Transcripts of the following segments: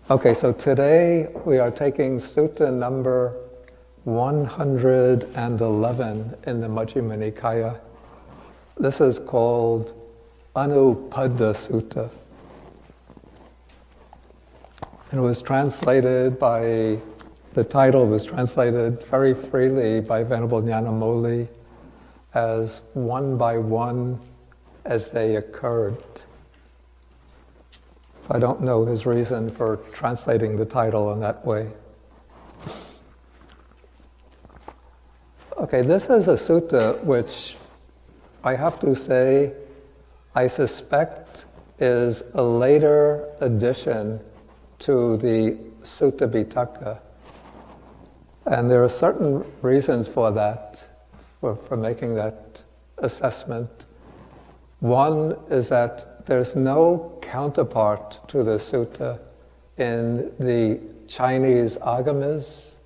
Okay, so today we are taking sutta number 111 in the Majjhima Nikaya. This is called Anupada Sutta. And it was translated by, the title was translated very freely by Venerable Nyanamoli as one by one as they occurred. I don't know his reason for translating the title in that way. Okay, this is a sutta which I have to say I suspect is a later addition to the Sutta Pitaka. And there are certain reasons for that, for making that assessment. One is that there's no counterpart to the sutta in the Chinese agamas,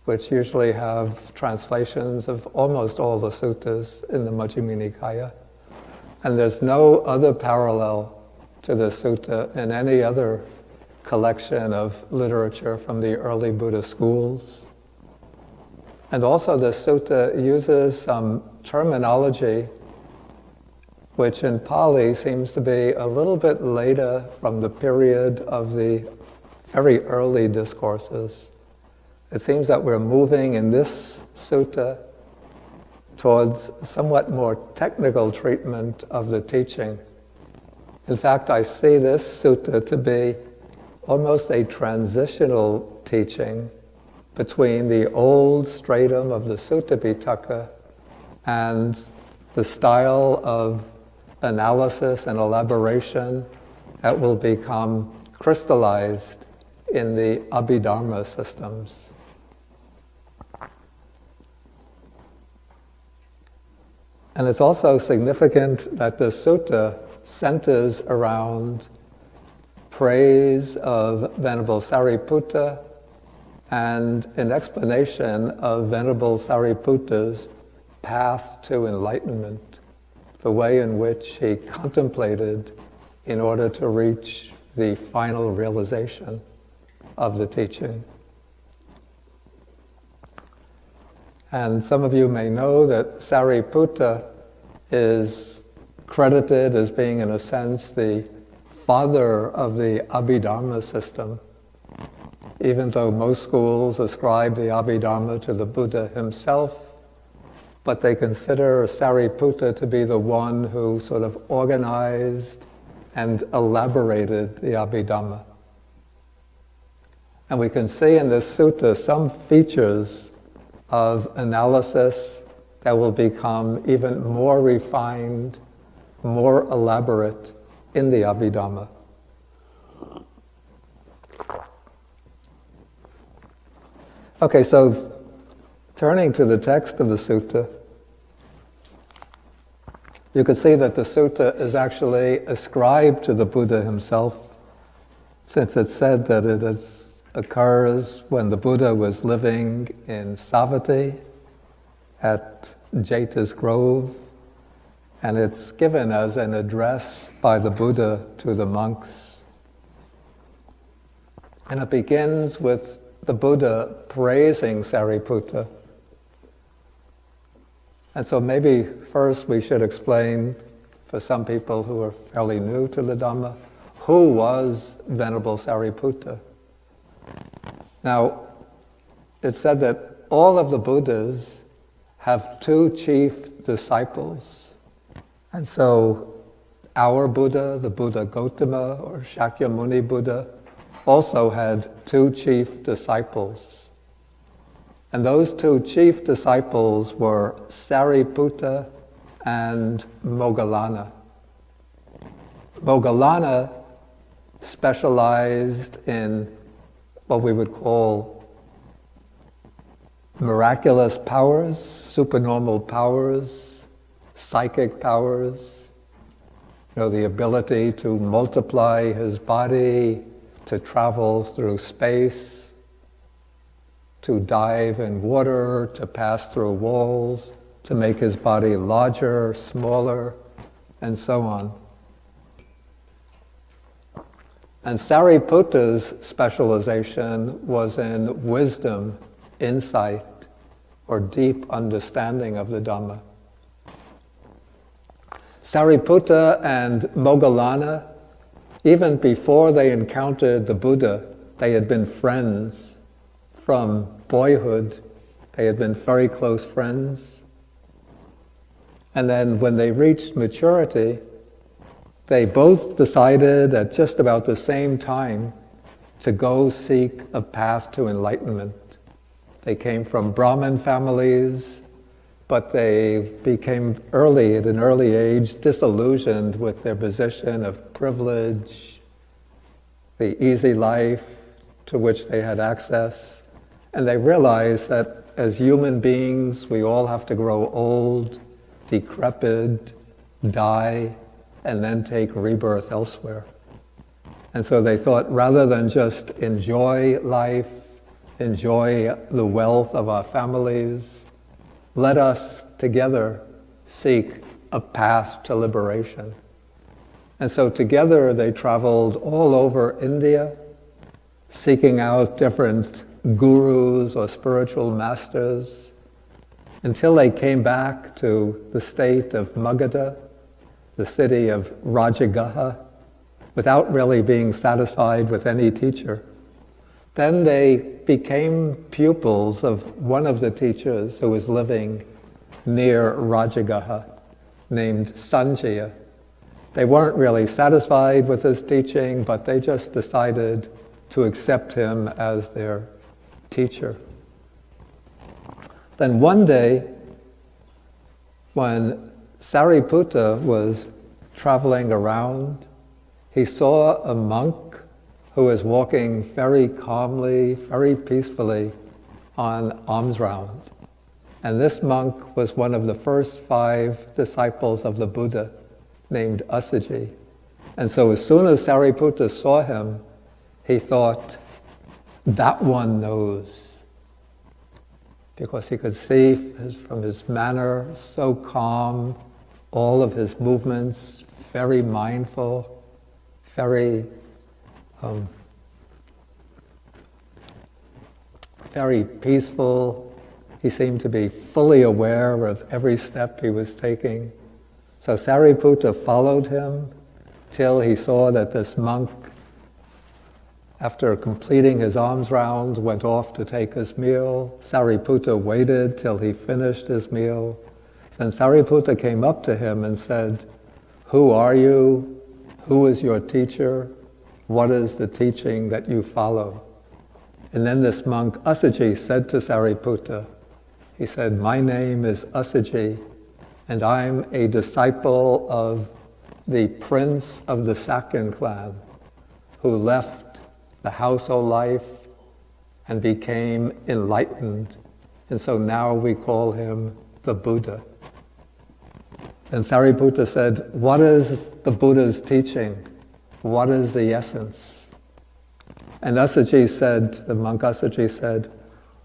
which usually have translations of almost all the suttas in the Majjhima Nikaya. And there's no other parallel to the sutta in any other collection of literature from the early Buddhist schools. And also the sutta uses some terminology which in Pali seems to be a little bit later from the period of the very early discourses. It seems that we're moving in this sutta towards somewhat more technical treatment of the teaching. In fact, I see this sutta to be almost a transitional teaching between the old stratum of the Sutta Pitaka and the style of analysis and elaboration that will become crystallized in the Abhidharma systems. And it's also significant that the sutta centers around praise of Venerable Sāriputta and an explanation of Venerable Sāriputta's path to enlightenment, the way in which he contemplated in order to reach the final realization of the teaching. And some of you may know that Sāriputta is credited as being, in a sense, the father of the Abhidharma system, even though most schools ascribe the Abhidharma to the Buddha himself, but they consider Sāriputta to be the one who sort of organized and elaborated the Abhidhamma. And we can see in this sutta some features of analysis that will become even more refined, more elaborate in the Abhidhamma. Okay, so turning to the text of the sutta, you can see that the sutta is actually ascribed to the Buddha himself, since it's said that it occurs when the Buddha was living in Savatthi at Jeta's Grove, and it's given as an address by the Buddha to the monks. And it begins with the Buddha praising Sāriputta. And so maybe first we should explain, for some people who are fairly new to the Dhamma, who was Venerable Sāriputta. Now, it's said that all of the Buddhas have two chief disciples. And so our Buddha, the Buddha Gautama or Shakyamuni Buddha, also had two chief disciples. And those two chief disciples were Sāriputta and Moggallana. Moggallana specialized in what we would call miraculous powers, supernormal powers, psychic powers, the ability to multiply his body, to travel through space, to dive in water, to pass through walls, to make his body larger, smaller, and so on. And Sāriputta's specialization was in wisdom, insight, or deep understanding of the Dhamma. Sāriputta and Moggallana, even before they encountered the Buddha, they had been friends from boyhood. They had been very close friends. And then when they reached maturity, they both decided at just about the same time to go seek a path to enlightenment. They came from Brahmin families, but they became at an early age, disillusioned with their position of privilege, the easy life to which they had access. And they realized that as human beings, we all have to grow old, decrepit, die, and then take rebirth elsewhere. And so they thought, rather than just enjoy life, enjoy the wealth of our families, let us together seek a path to liberation. And so together they traveled all over India, seeking out different gurus or spiritual masters, until they came back to the state of Magadha, the city of Rajagaha, without really being satisfied with any teacher. Then they became pupils of one of the teachers who was living near Rajagaha, named Sanjaya. They weren't really satisfied with his teaching, but they just decided to accept him as their teacher. Then one day, when Sāriputta was traveling around, he saw a monk who was walking very calmly, very peacefully on alms round. And this monk was one of the first 5 disciples of the Buddha, named Assaji. And so as soon as Sāriputta saw him, he thought, that one knows. Because he could see from his manner, so calm, all of his movements, very mindful, very peaceful. He seemed to be fully aware of every step he was taking. So Sāriputta followed him till he saw that this monk, after completing his alms round, went off to take his meal. Sāriputta waited till he finished his meal. Then Sāriputta came up to him and said, "Who are you? Who is your teacher? What is the teaching that you follow?" And then this monk, Assaji, said to Sāriputta, he said, "My name is Assaji, and I'm a disciple of the prince of the Sakyan clan, who left the household life and became enlightened. And so now we call him the Buddha." And Sāriputta said, "What is the Buddha's teaching? What is the essence?" And Assaji said, the monk Assaji said,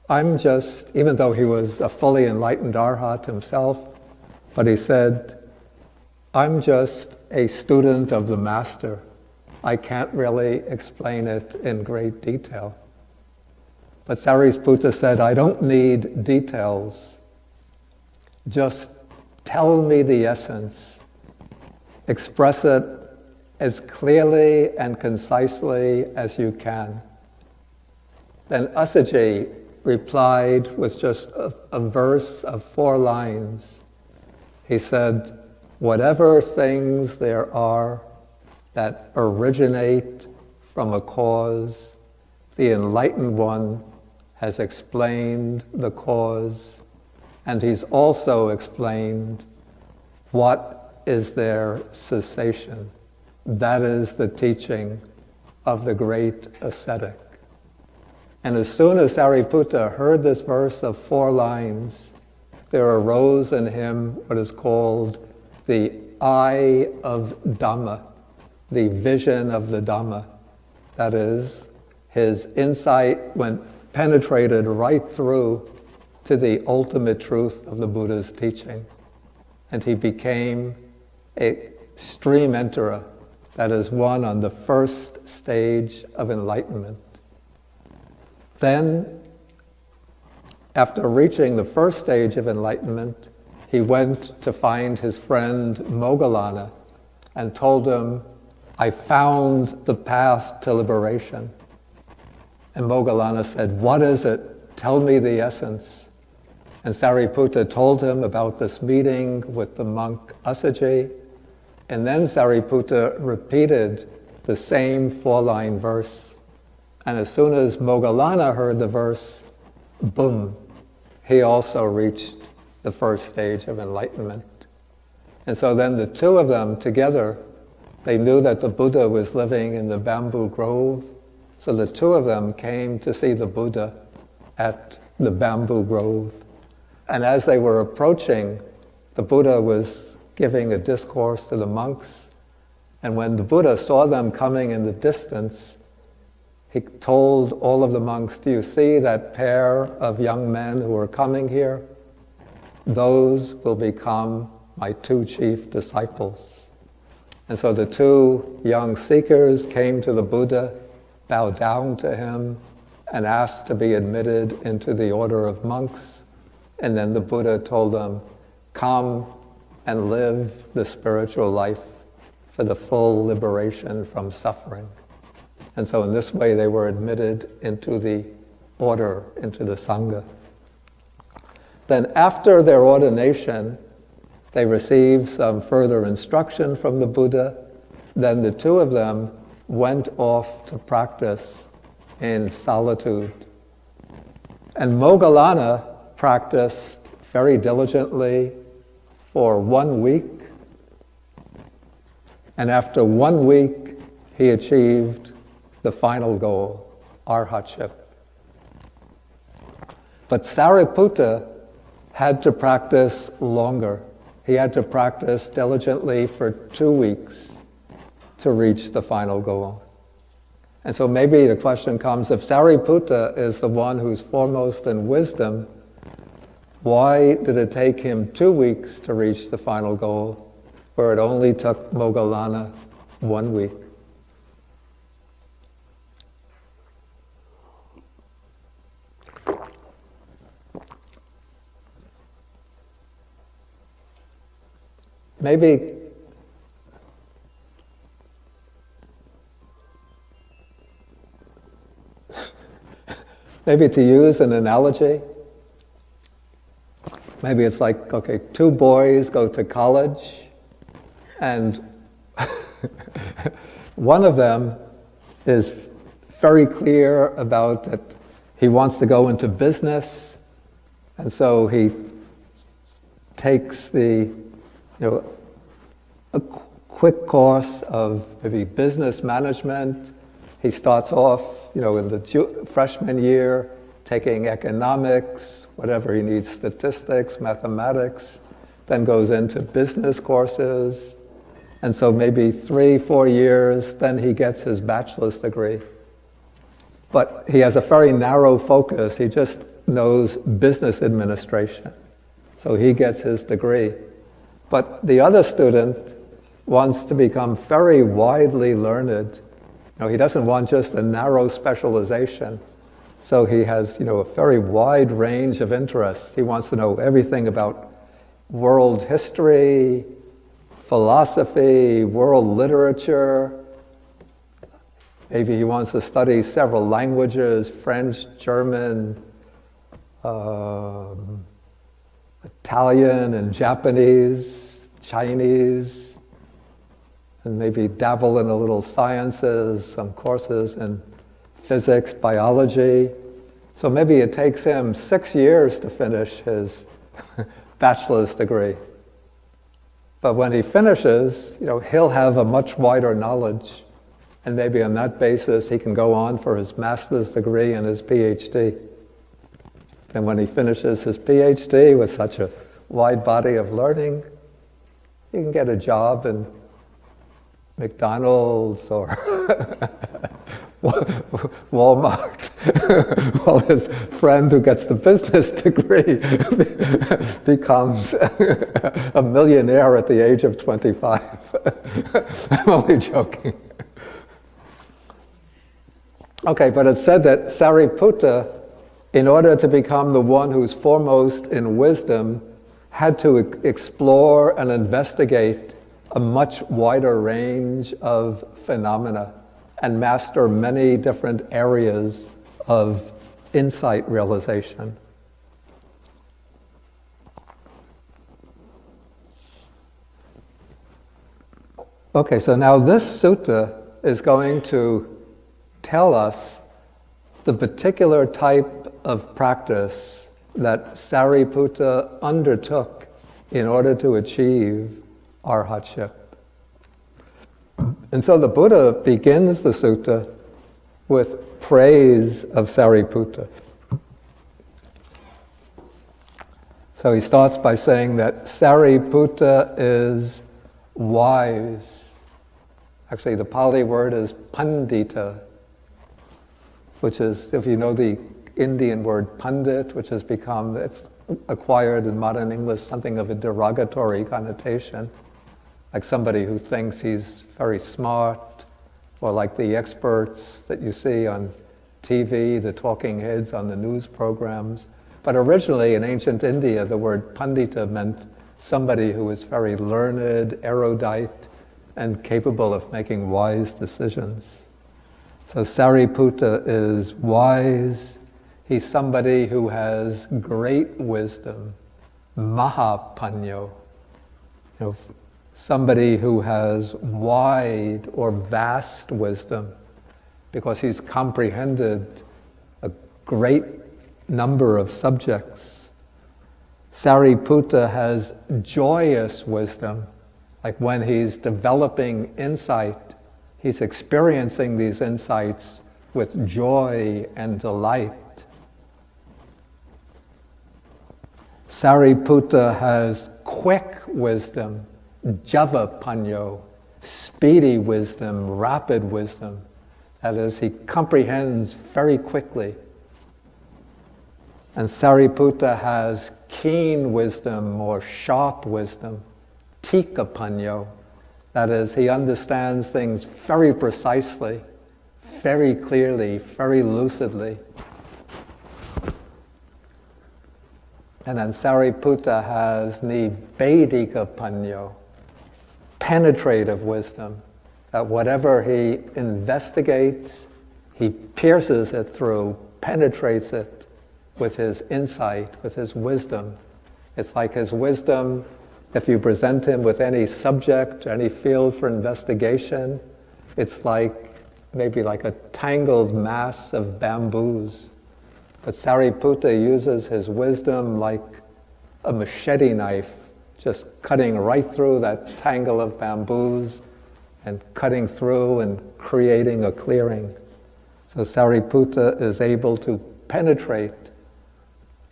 "I'm just," even though he was a fully enlightened arhat himself, but he said, "I'm just a student of the master. I can't really explain it in great detail." But Sāriputta said, "I don't need details. Just tell me the essence. Express it as clearly and concisely as you can." Then Assaji replied with just a verse of 4 lines. He said, "Whatever things there are that originate from a cause, the enlightened one has explained the cause, and he's also explained what is their cessation. That is the teaching of the great ascetic." And as soon as Sāriputta heard this verse of 4 lines, there arose in him what is called the eye of Dhamma, the vision of the Dhamma. That is, his insight penetrated right through to the ultimate truth of the Buddha's teaching. And he became a stream enterer That is one on the first stage of enlightenment. Then, after reaching the first stage of enlightenment, he went to find his friend Moggallana and told him, I found the path to liberation. And Moggallana said, what is it? Tell me the essence. And Sāriputta told him about this meeting with the monk Assaji. And then Sāriputta repeated the same 4-line verse. And as soon as Moggallana heard the verse, boom, he also reached the first stage of enlightenment. And so then the two of them together, they knew that the Buddha was living in the bamboo grove. So the two of them came to see the Buddha at the bamboo grove. And as they were approaching, the Buddha was giving a discourse to the monks. And when the Buddha saw them coming in the distance, he told all of the monks, do you see that pair of young men who are coming here? Those will become my two chief disciples. And so the two young seekers came to the Buddha, bowed down to him, and asked to be admitted into the order of monks. And then the Buddha told them, come and live the spiritual life for the full liberation from suffering. And so in this way they were admitted into the order, into the Sangha. Then after their ordination, they received some further instruction from the Buddha. Then the two of them went off to practice in solitude. And Moggallana practiced very diligently for 1 week. And after 1 week, he achieved the final goal, arhatship. But Sāriputta had to practice longer. He had to practice diligently for 2 weeks to reach the final goal. And so maybe the question comes, if Sāriputta is the one who's foremost in wisdom, why did it take him 2 weeks to reach the final goal, where it only took Moggallana 1 week? Maybe to use an analogy, maybe it's like, okay, 2 boys go to college, and one of them is very clear about that he wants to go into business, and so he takes the, a quick course of maybe business management. He starts off, in the freshman year, taking economics, whatever he needs, statistics, mathematics, then goes into business courses. And so maybe 3-4 years, then he gets his bachelor's degree. But he has a very narrow focus. He just knows business administration. So he gets his degree. But the other student wants to become very widely learned. He doesn't want just a narrow specialization. So he has, a very wide range of interests. He wants to know everything about world history, philosophy, world literature. Maybe he wants to study several languages, French, German, Italian and Japanese, Chinese, and maybe dabble in a little sciences, some courses in physics, biology. So maybe it takes him 6 years to finish his bachelor's degree. But when he finishes, he'll have a much wider knowledge, and maybe on that basis he can go on for his master's degree and his PhD. And when he finishes his PhD with such a wide body of learning, he can get a job in McDonald's or Walmart while his friend who gets the business degree becomes a millionaire at the age of 25. I'm only joking. Okay, but it's said that Sāriputta, in order to become the one who's foremost in wisdom, had to explore and investigate a much wider range of phenomena and master many different areas of insight realization. Okay, so now this sutta is going to tell us the particular type of practice that Sāriputta undertook in order to achieve arhatship. And so the Buddha begins the sutta with praise of Sāriputta. So he starts by saying that Sāriputta is wise. Actually, the Pali word is pandita, which is, if you know the Indian word pandit, which has become, it's acquired in modern English something of a derogatory connotation, like somebody who thinks he's very smart, or like the experts that you see on TV, the talking heads on the news programs. But originally in ancient India, the word pandita meant somebody who was very learned, erudite, and capable of making wise decisions. So Sāriputta is wise. He's somebody who has great wisdom, mahapanyo. Somebody who has wide or vast wisdom, because he's comprehended a great number of subjects. Sāriputta has joyous wisdom, like when he's developing insight, he's experiencing these insights with joy and delight. Sāriputta has quick wisdom, jhāva-panyo, speedy wisdom, rapid wisdom. That is, he comprehends very quickly. And Sāriputta has keen wisdom or sharp wisdom, tika-panyo. That is, he understands things very precisely, very clearly, very lucidly. And then Sāriputta has nibbedika-panyo, penetrative wisdom, that whatever he investigates, he pierces it through, penetrates it with his insight, with his wisdom. It's like his wisdom, if you present him with any subject, any field for investigation, it's like maybe like a tangled mass of bamboos. But Sāriputta uses his wisdom like a machete knife, just cutting right through that tangle of bamboos and cutting through and creating a clearing. So Sāriputta is able to penetrate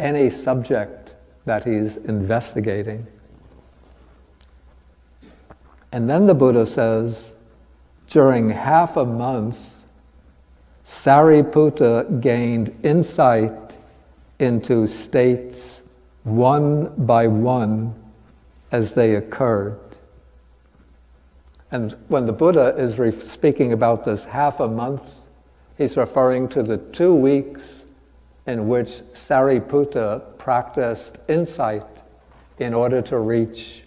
any subject that he's investigating. And then the Buddha says, during half a month, Sāriputta gained insight into states one by one as they occurred. And when the Buddha is speaking about this half a month, he's referring to the 2 weeks in which Sāriputta practiced insight in order to reach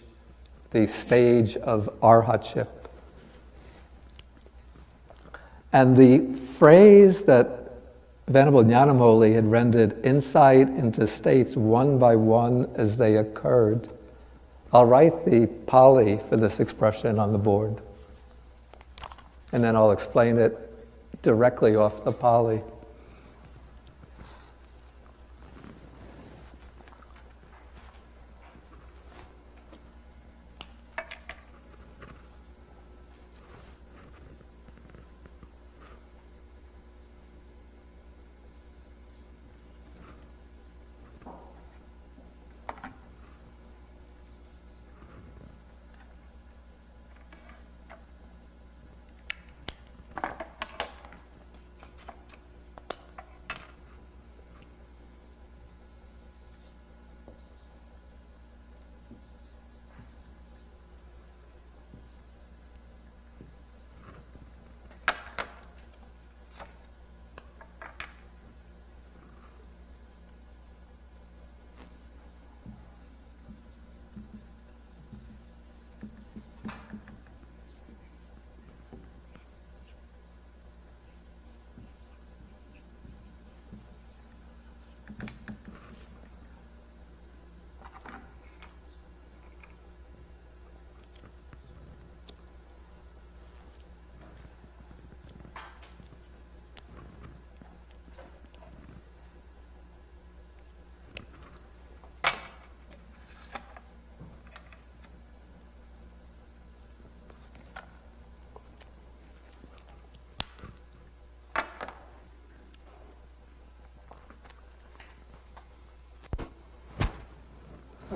the stage of arhatship. And the phrase that Venerable Ñāṇamoli had rendered, insight into states one by one as they occurred, I'll write the Pali for this expression on the board. And then I'll explain it directly off the Pali.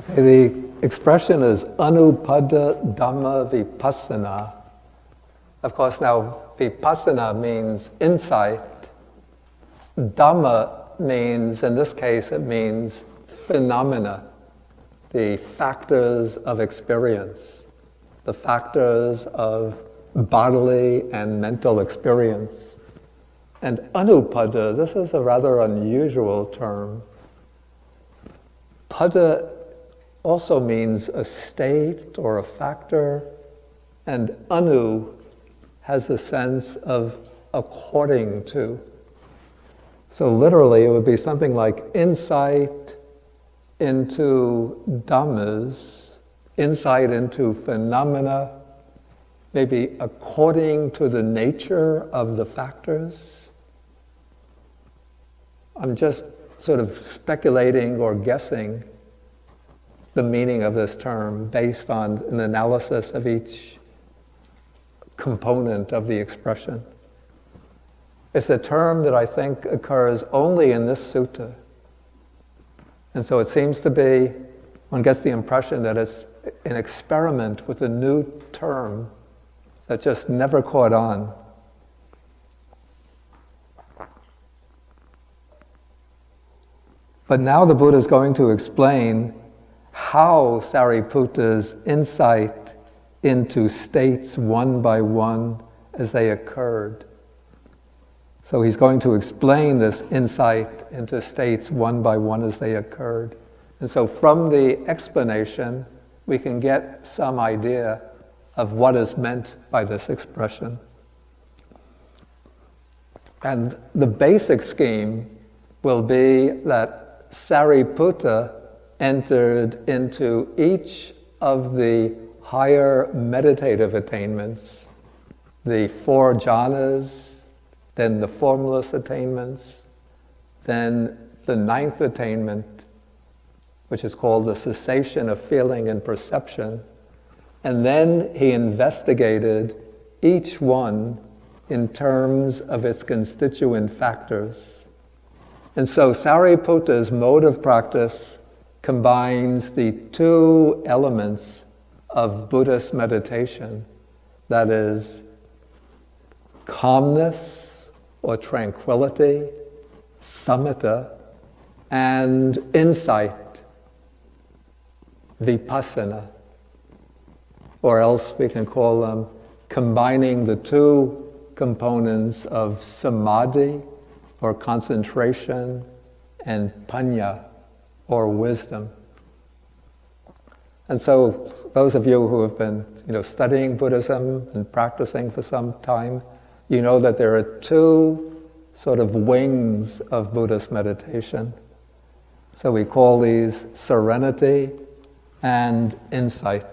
The expression is Anupada Vipassana. Of course, now vipassana means insight. Dhamma means, in this case, it means phenomena, the factors of experience, the factors of bodily and mental experience. And anupada, this is a rather unusual term. Pada also means a state or a factor, and anu has a sense of according to. So literally it would be something like insight into dhammas, insight into phenomena, maybe according to the nature of the factors. I'm just sort of speculating or guessing the meaning of this term based on an analysis of each component of the expression. It's a term that I think occurs only in this sutta. And so it seems to be, one gets the impression that it's an experiment with a new term that just never caught on. But now the Buddha is going to explain how Sāriputta's insight into states one by one as they occurred. So he's going to explain this insight into states one by one as they occurred. And so from the explanation, we can get some idea of what is meant by this expression. And the basic scheme will be that Sāriputta entered into each of the higher meditative attainments, the 4 jhānas, then the formless attainments, then the 9th attainment, which is called the cessation of feeling and perception. And then he investigated each one in terms of its constituent factors. And so Sāriputta's mode of practice combines the 2 elements of Buddhist meditation, that is, calmness or tranquility, samatha, and insight, vipassana. Or else we can call them combining the 2 components of samadhi, or concentration, and paññā, or wisdom. And so those of you who have been studying Buddhism and practicing for some time, you know that there are 2 sort of wings of Buddhist meditation. So we call these serenity and insight.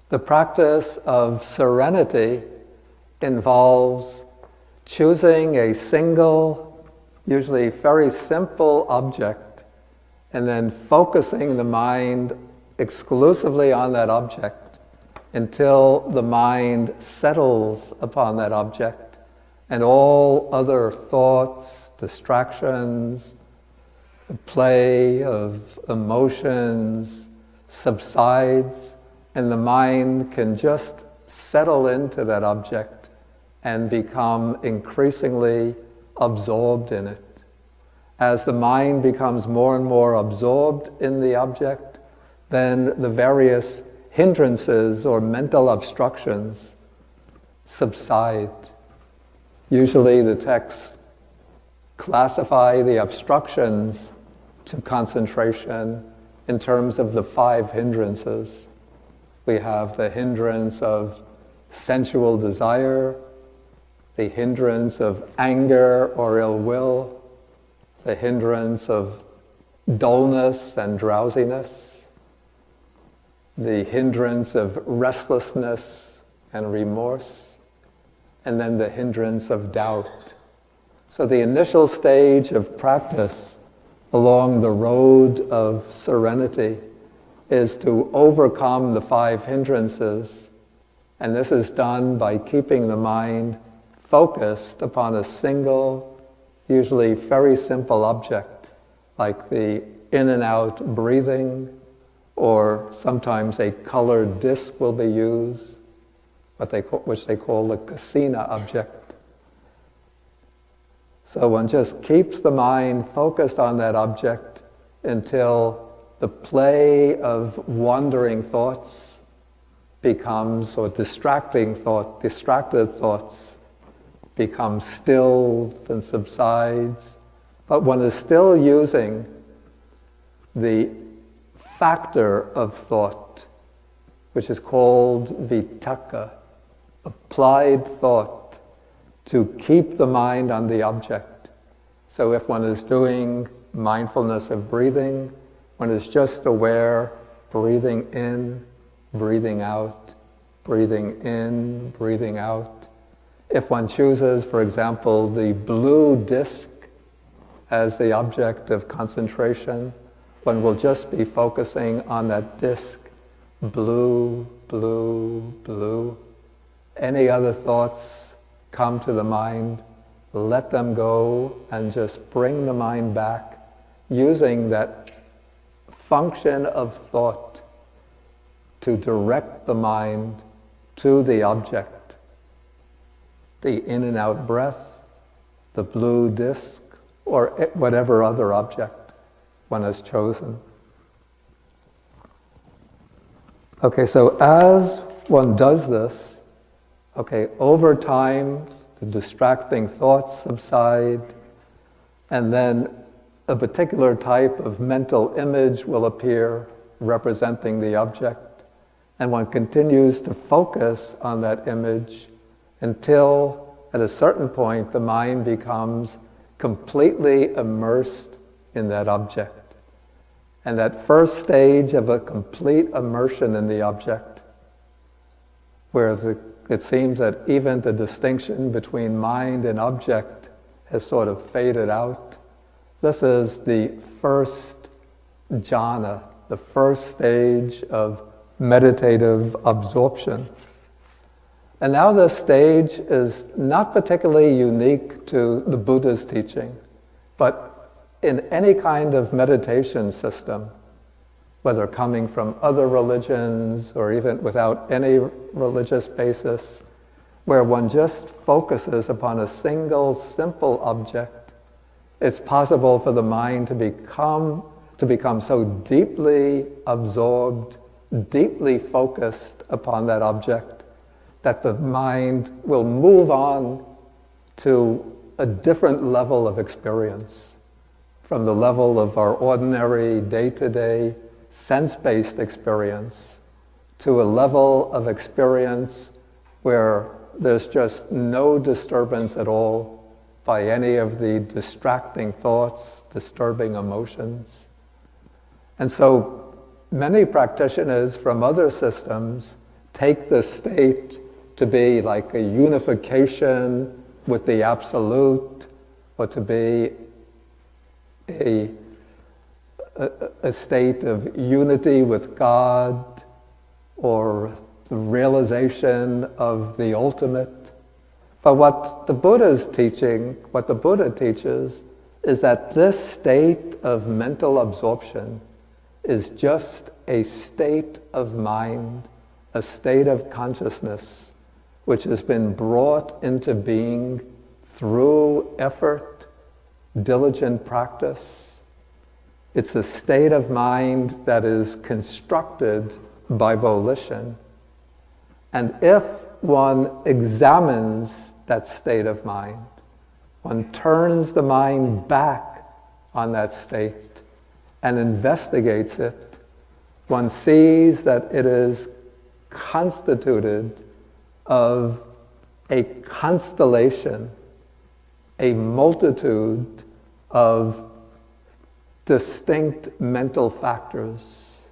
The practice of serenity involves choosing a single, usually very simple object, and then focusing the mind exclusively on that object until the mind settles upon that object and all other thoughts, distractions, the play of emotions subsides, and the mind can just settle into that object and become increasingly absorbed in it. As the mind becomes more and more absorbed in the object, then the various hindrances or mental obstructions subside. Usually the texts classify the obstructions to concentration in terms of the 5 hindrances. We have the hindrance of sensual desire, the hindrance of anger or ill will, the hindrance of dullness and drowsiness, the hindrance of restlessness and remorse, and then the hindrance of doubt. So the initial stage of practice along the road of serenity is to overcome the 5 hindrances, and this is done by keeping the mind focused upon a single, usually very simple object, like the in and out breathing, or sometimes a colored disc will be used, which they call the kasina object. So one just keeps the mind focused on that object until the play of wandering thoughts becomes, or distracted thoughts become stilled and subsides. But one is still using the factor of thought, which is called vitakka, applied thought, to keep the mind on the object. So if one is doing mindfulness of breathing, one is just aware, breathing in, breathing out, breathing in, breathing out. If one chooses, for example, the blue disc as the object of concentration, one will just be focusing on that disc, blue, blue, blue. Any other thoughts come to the mind, let them go, and just bring the mind back using that function of thought to direct the mind to the object, the in and out breath, the blue disc, or whatever other object one has chosen. Okay, so as one does this, over time, the distracting thoughts subside, and then a particular type of mental image will appear representing the object, and one continues to focus on that image until, at a certain point, the mind becomes completely immersed in that object. And that first stage of a complete immersion in the object, where it seems that even the distinction between mind and object has sort of faded out, this is the first jhāna, the first stage of meditative absorption. And now this stage is not particularly unique to the Buddha's teaching, but in any kind of meditation system, whether coming from other religions or even without any religious basis, where one just focuses upon a single simple object, it's possible for the mind to become so deeply absorbed, deeply focused upon that object, that the mind will move on to a different level of experience, from the level of our ordinary day-to-day sense-based experience to a level of experience where there's just no disturbance at all by any of the distracting thoughts, disturbing emotions. And so many practitioners from other systems take this state to be like a unification with the Absolute, or to be a state of unity with God, or the realization of the ultimate. But what the Buddha teaches, is that this state of mental absorption is just a state of mind, a state of consciousness, which has been brought into being through effort, diligent practice. It's a state of mind that is constructed by volition. And if one examines that state of mind, one turns the mind back on that state and investigates it, one sees that it is constituted of a constellation, a multitude of distinct mental factors.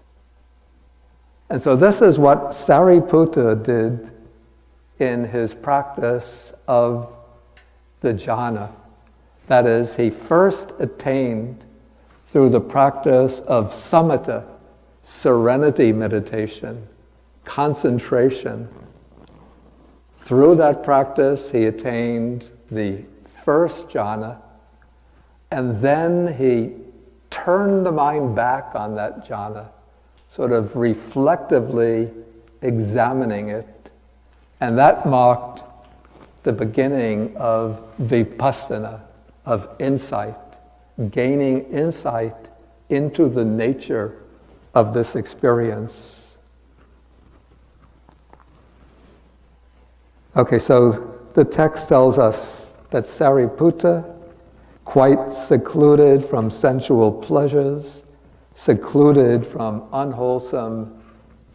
And so this is what Sāriputta did in his practice of the jhāna. That is, he first attained through the practice of samatha, serenity meditation, concentration. Through that practice, he attained the first jhāna, and then he turned the mind back on that jhāna, sort of reflectively examining it. And that marked the beginning of vipassana, of insight, gaining insight into the nature of this experience. Okay, so the text tells us that Sāriputta, quite secluded from sensual pleasures, secluded from unwholesome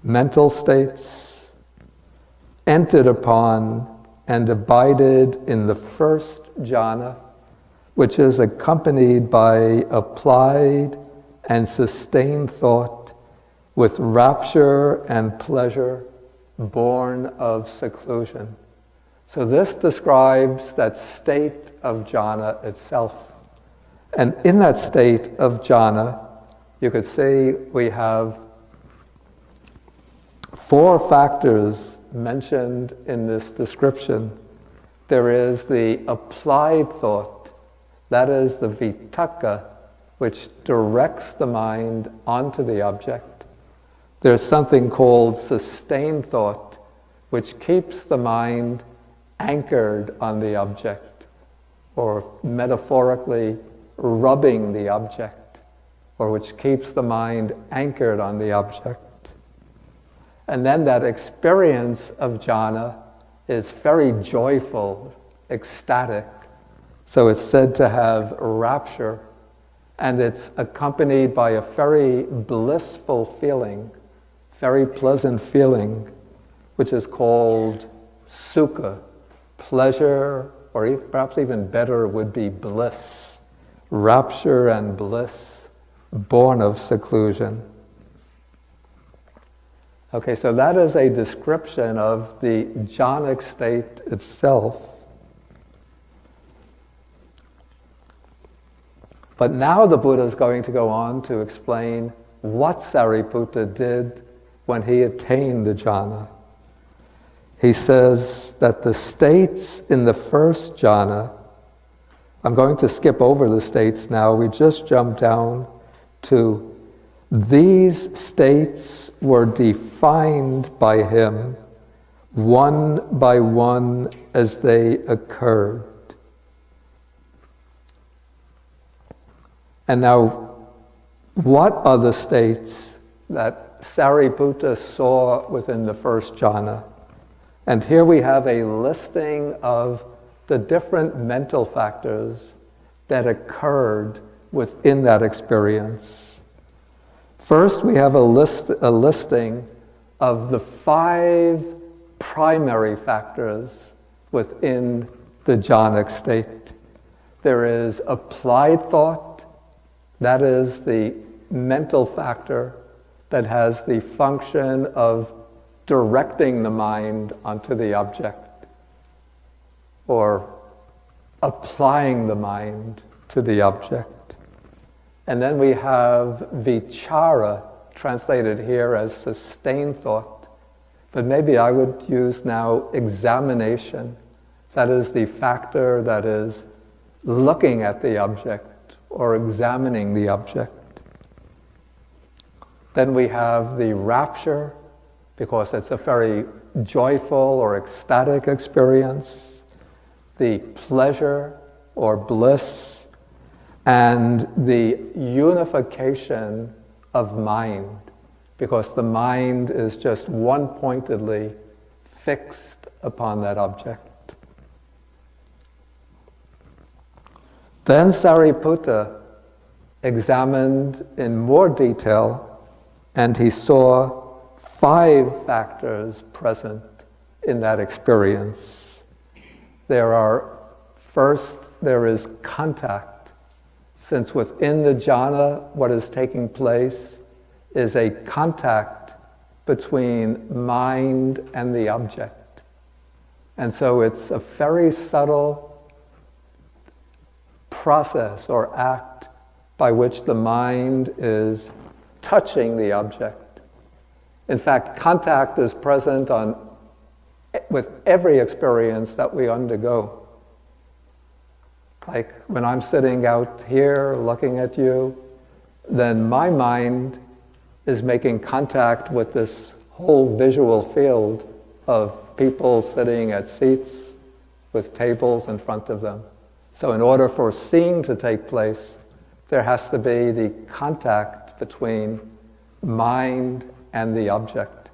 mental states, entered upon and abided in the first jhāna, which is accompanied by applied and sustained thought with rapture and pleasure born of seclusion. So this describes that state of jhāna itself. And in that state of jhāna, you could see we have 4 factors mentioned in this description. There is the applied thought, that is the vitakka, which directs the mind onto the object. There's something called sustained thought, which keeps the mind anchored on the object, or metaphorically rubbing the object, or which keeps the mind anchored on the object. And then that experience of jhāna is very joyful, ecstatic. So it's said to have rapture, and it's accompanied by a very blissful feeling, very pleasant feeling, which is called sukha, pleasure, or perhaps even better would be bliss, rapture and bliss, born of seclusion. Okay, so that is a description of the jhānic state itself. But now the Buddha is going to go on to explain what Sāriputta did when he attained the jhāna. He says that the states in the first jhāna, I'm going to skip over the states now, we just jump down to these states were defined by him one by one as they occurred. And now, what are the states that Sāriputta saw within the first jhāna? And here we have a listing of the different mental factors that occurred within that experience. First, we have a listing of the 5 primary factors within the jhānic state. There is applied thought, that is the mental factor that has the function of directing the mind onto the object, or applying the mind to the object. And then we have vichara, translated here as sustained thought, but maybe I would use now examination. That is the factor that is looking at the object or examining the object. Then we have the rapture, because it's a very joyful or ecstatic experience, the pleasure or bliss, and the unification of mind, because the mind is just one-pointedly fixed upon that object. Then Sāriputta examined in more detail, and he saw 5 factors present in that experience. First, there is contact, since within the jhana, what is taking place is a contact between mind and the object. And so it's a very subtle process or act by which the mind is touching the object. In fact, contact is present with every experience that we undergo. Like when I'm sitting out here looking at you, then my mind is making contact with this whole visual field of people sitting at seats with tables in front of them. So in order for seeing to take place, there has to be the contact between mind and the object.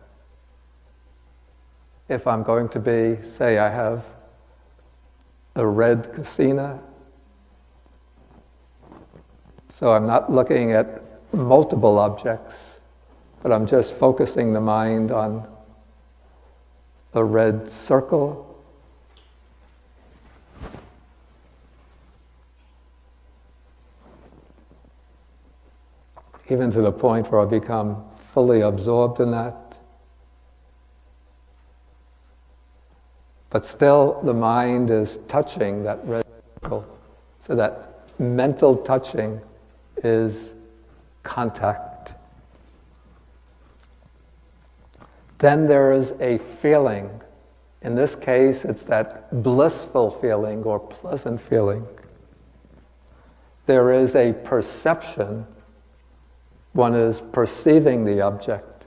If I'm going to be, say I have a red kasina, so I'm not looking at multiple objects, but I'm just focusing the mind on a red circle. Even to the point where I become fully absorbed in that. But still the mind is touching that red circle. So that mental touching is contact. Then there is a feeling. In this case, it's that blissful feeling or pleasant feeling. There is a perception. One is perceiving the object.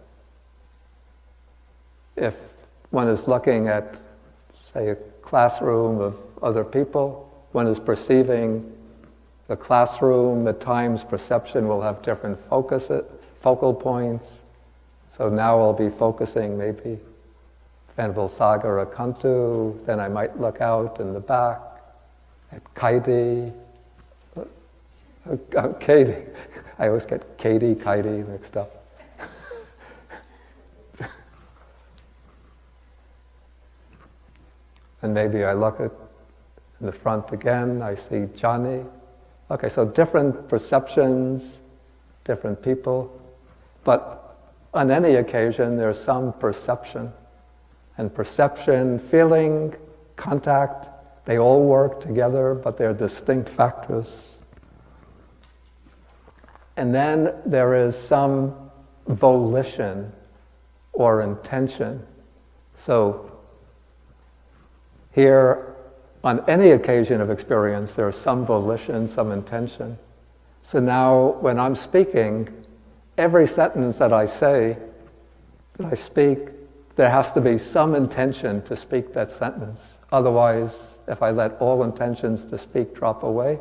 If one is looking at, say, a classroom of other people, one is perceiving the classroom. At times, perception will have different focal points. So now I'll be focusing maybe Venerable Sagara Kantu, then I might look out in the back at Kaidi. Katie. I always get Kaidi mixed up. And maybe I look at in the front again, I see Johnny. Okay, so different perceptions, different people, but on any occasion there's some perception. And perception, feeling, contact, they all work together, but they're distinct factors. And then there is some volition or intention. So here, on any occasion of experience, there is some volition, some intention. So now, when I'm speaking, every sentence that I say, that I speak, there has to be some intention to speak that sentence. Otherwise, if I let all intentions to speak drop away,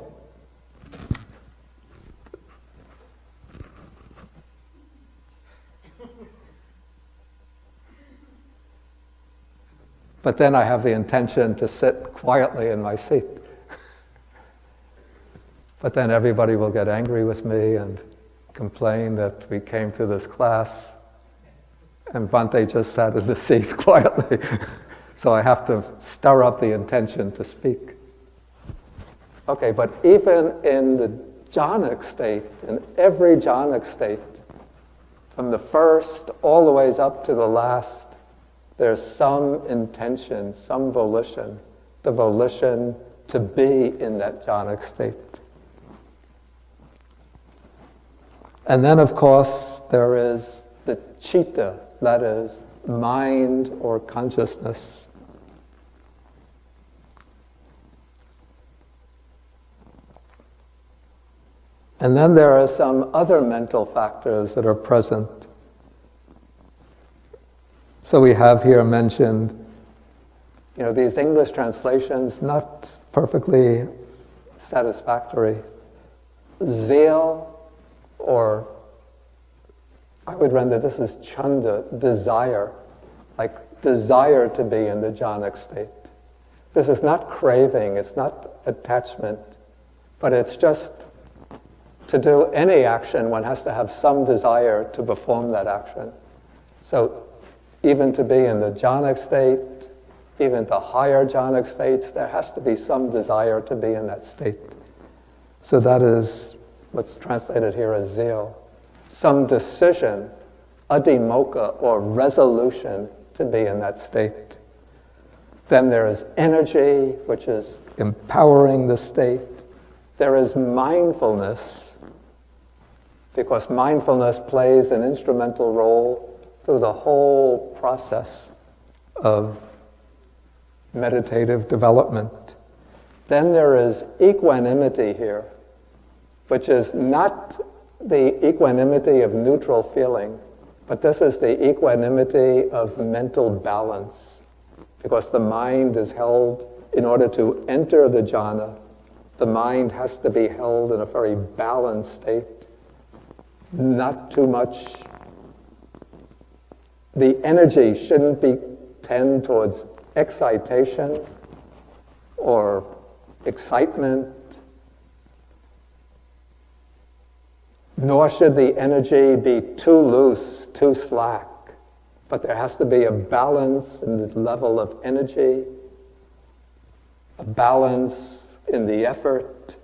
but then I have the intention to sit quietly in my seat. But then everybody will get angry with me and complain that we came to this class and Bhante just sat in the seat quietly. So I have to stir up the intention to speak. Okay, but even in the jhanic state, in every jhanic state, from the first all the ways up to the last, there's some intention, some volition, the volition to be in that jhanic state. And then, of course, there is the citta, that is, mind or consciousness. And then there are some other mental factors that are present. So we have here mentioned, these English translations, not perfectly satisfactory. Zeal, or I would render this as chanda, desire, like desire to be in the jhanic state. This is not craving, it's not attachment, but it's just to do any action, one has to have some desire to perform that action. So even to be in the jhanic state, even to higher jhanic states, there has to be some desire to be in that state. So that is what's translated here as zeal. Some decision, adhimokkha, or resolution to be in that state. Then there is energy, which is empowering the state. There is mindfulness, because mindfulness plays an instrumental role through the whole process of meditative development. Then there is equanimity here, which is not the equanimity of neutral feeling, but this is the equanimity of mental balance, because the mind is held, in order to enter the jhana, the mind has to be held in a very balanced state, not too much. The energy shouldn't be tend towards excitation or excitement, nor should the energy be too loose, too slack, but there has to be a balance in the level of energy, a balance in the effort.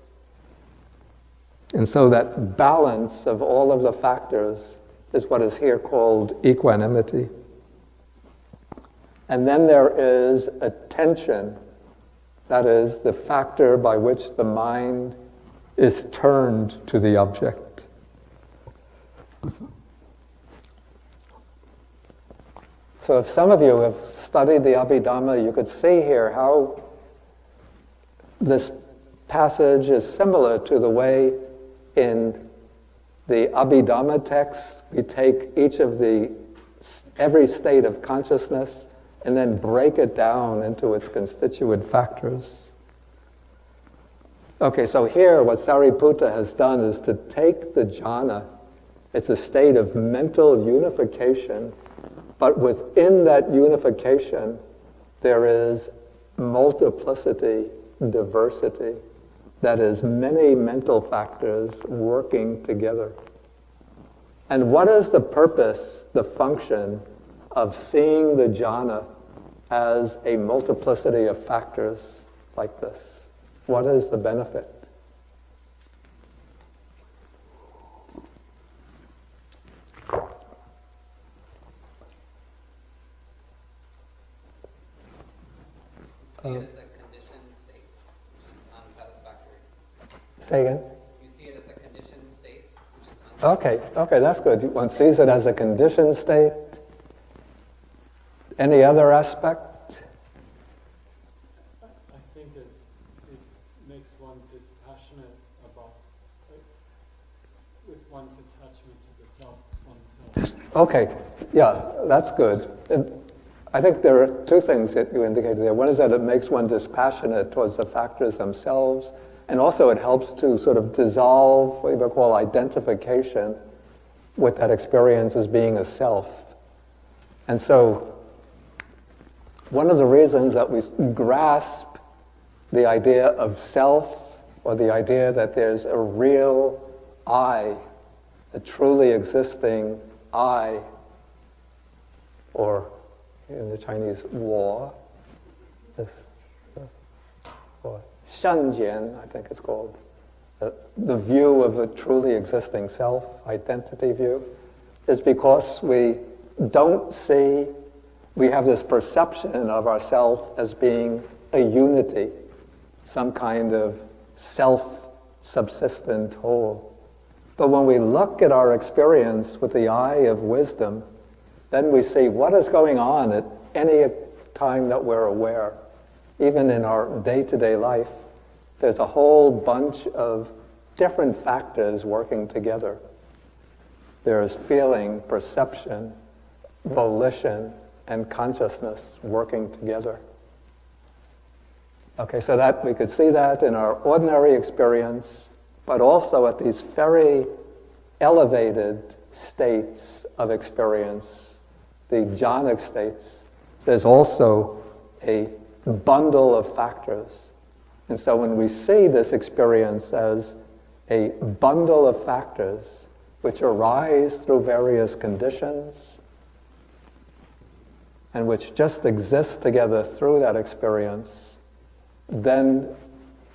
And so that balance of all of the factors is what is here called equanimity. And then there is attention, that is the factor by which the mind is turned to the object. So if some of you have studied the Abhidhamma, you could see here how this passage is similar to the way in the Abhidhamma text we take every state of consciousness and then break it down into its constituent factors. Okay, so here what Sāriputta has done is to take the jhana. It's a state of mental unification, but within that unification there is multiplicity, diversity. That is, many mental factors working together. And what is the purpose, the function of seeing the jhana as a multiplicity of factors like this? What is the benefit? See it as a conditioned state, which is unsatisfactory. Say again? You see it as a conditioned state, which is unsatisfactory. Okay, that's good. One sees it as a conditioned state. Any other aspect? I think it makes one dispassionate about with one's attachment to the self, oneself. Okay, yeah, that's good. I think there are two things that you indicated there. One is that it makes one dispassionate towards the factors themselves, and also it helps to sort of dissolve what you might call identification with that experience as being a self. And so one of the reasons that we grasp the idea of self, or the idea that there's a real I, a truly existing I, or in the Chinese, 我, or 善见, I think it's called, the view of a truly existing self, identity view, is because we don't see, we have this perception of ourself as being a unity, some kind of self-subsistent whole. But when we look at our experience with the eye of wisdom, then we see what is going on at any time that we're aware. Even in our day-to-day life, there's a whole bunch of different factors working together. There's feeling, perception, volition, and consciousness working together. Okay, so that we could see that in our ordinary experience, but also at these very elevated states of experience, the jhanic states, there's also a bundle of factors. And so when we see this experience as a bundle of factors which arise through various conditions, and which just exist together through that experience, then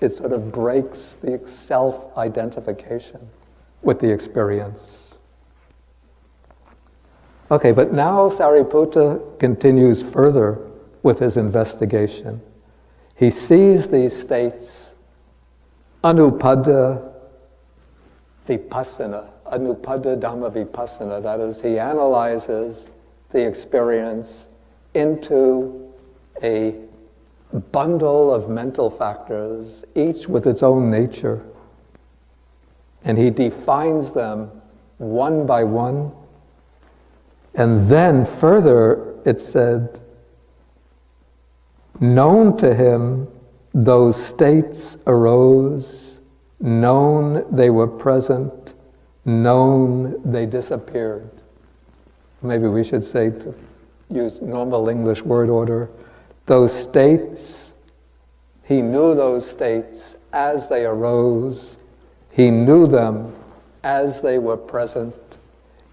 it sort of breaks the self-identification with the experience. Okay, but now Sāriputta continues further with his investigation. He sees these states Anupada Vipassana, Anupada Dhamma Vipassana, that is, he analyzes the experience into a bundle of mental factors, each with its own nature, and he defines them one by one. And then further it said, known to him those states arose, known they were present, known they disappeared. Maybe we should say, to use normal English word order, those states, he knew those states as they arose, he knew them as they were present,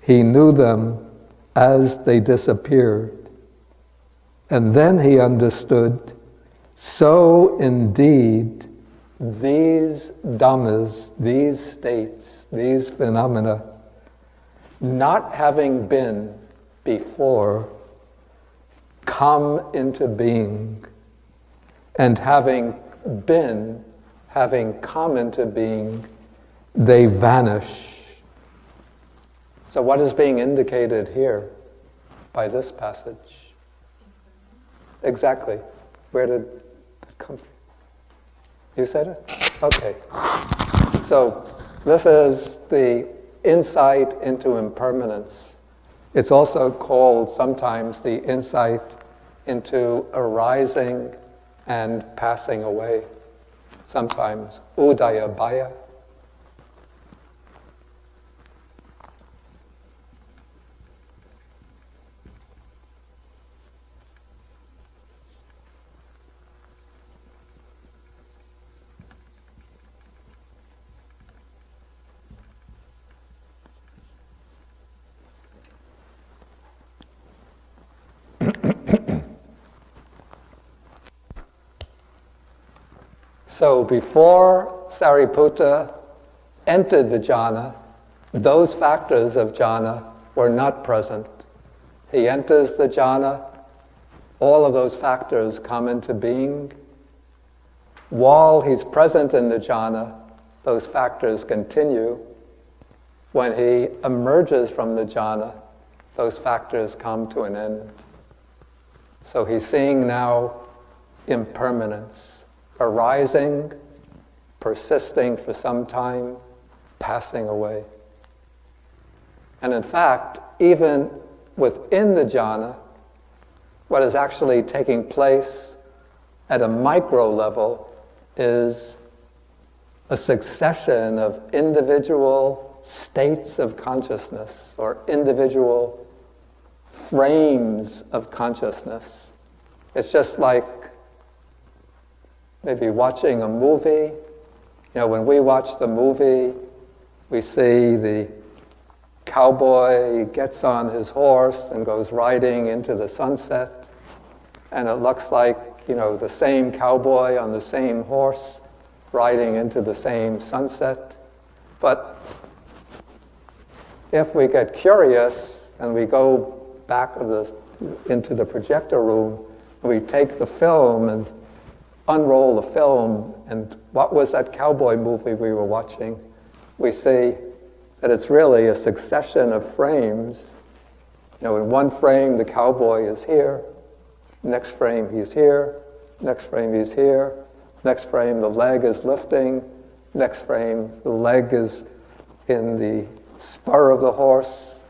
he knew them as they disappeared. And then he understood, so indeed these dhammas, these states, these phenomena, not having been before, come into being, and having been, having come into being, they vanish. So what is being indicated here by this passage? Exactly. Where did it come from? You said it? Okay. So this is the insight into impermanence. It's also called sometimes the insight into arising and passing away. Sometimes udayabhaya. So before Sāriputta entered the jhāna, those factors of jhāna were not present. He enters the jhāna, all of those factors come into being. While he's present in the jhāna, those factors continue. When he emerges from the jhāna, those factors come to an end. So he's seeing now impermanence, arising, persisting for some time, passing away. And in fact, even within the jhāna, what is actually taking place at a micro level is a succession of individual states of consciousness or individual frames of consciousness. It's just like maybe watching a movie. You know, when we watch the movie, we see the cowboy gets on his horse and goes riding into the sunset, and it looks like, you know, the same cowboy on the same horse riding into the same sunset. But if we get curious and we go back into the projector room, and we take the film and unroll the film, and what was that cowboy movie we were watching? We see that it's really a succession of frames. You know, in one frame the cowboy is here, next frame he's here, next frame he's here, next frame the leg is lifting, next frame the leg is in the spur of the horse.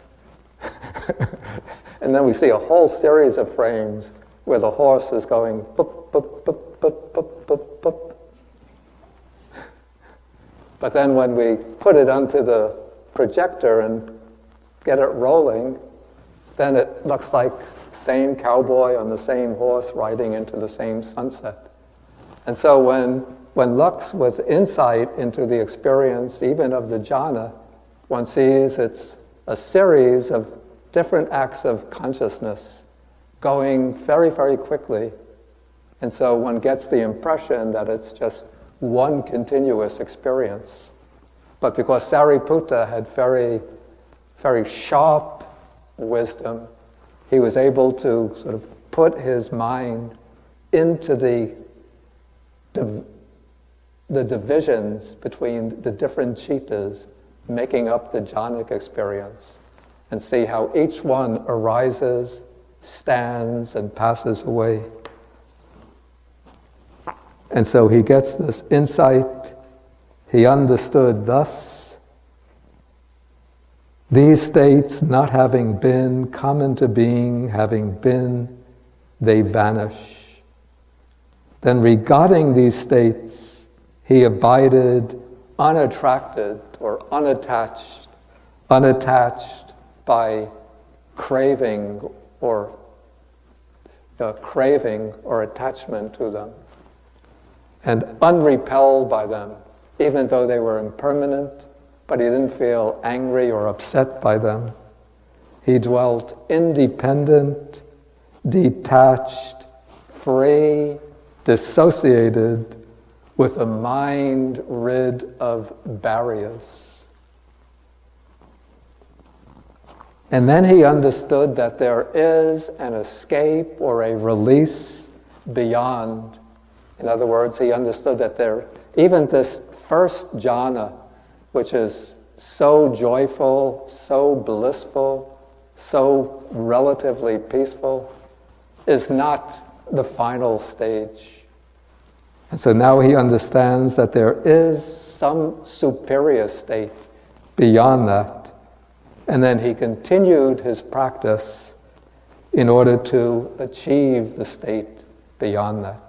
And then we see a whole series of frames where the horse is going boop, boop, boop, boop, boop, boop, boop. But then when we put it onto the projector and get it rolling, then it looks like the same cowboy on the same horse riding into the same sunset. And so when looks with insight into the experience even of the jhāna, one sees it's a series of different acts of consciousness going very, very quickly. And so one gets the impression that it's just one continuous experience. But because Sāriputta had very, very sharp wisdom, he was able to sort of put his mind into the divisions between the different citas making up the jhānic experience, and see how each one arises, stands, and passes away. And so he gets this insight. He understood thus: these states not having been, come into being, having been, they vanish. Then regarding these states, he abided unattracted or unattached by craving or attachment to them, and unrepelled by them, even though they were impermanent, but he didn't feel angry or upset by them. He dwelt independent, detached, free, dissociated, with a mind rid of barriers. And then he understood that there is an escape or a release beyond. In other words, he understood that even this first jhāna, which is so joyful, so blissful, so relatively peaceful, is not the final stage. And so now he understands that there is some superior state beyond that. And then he continued his practice in order to achieve the state beyond that.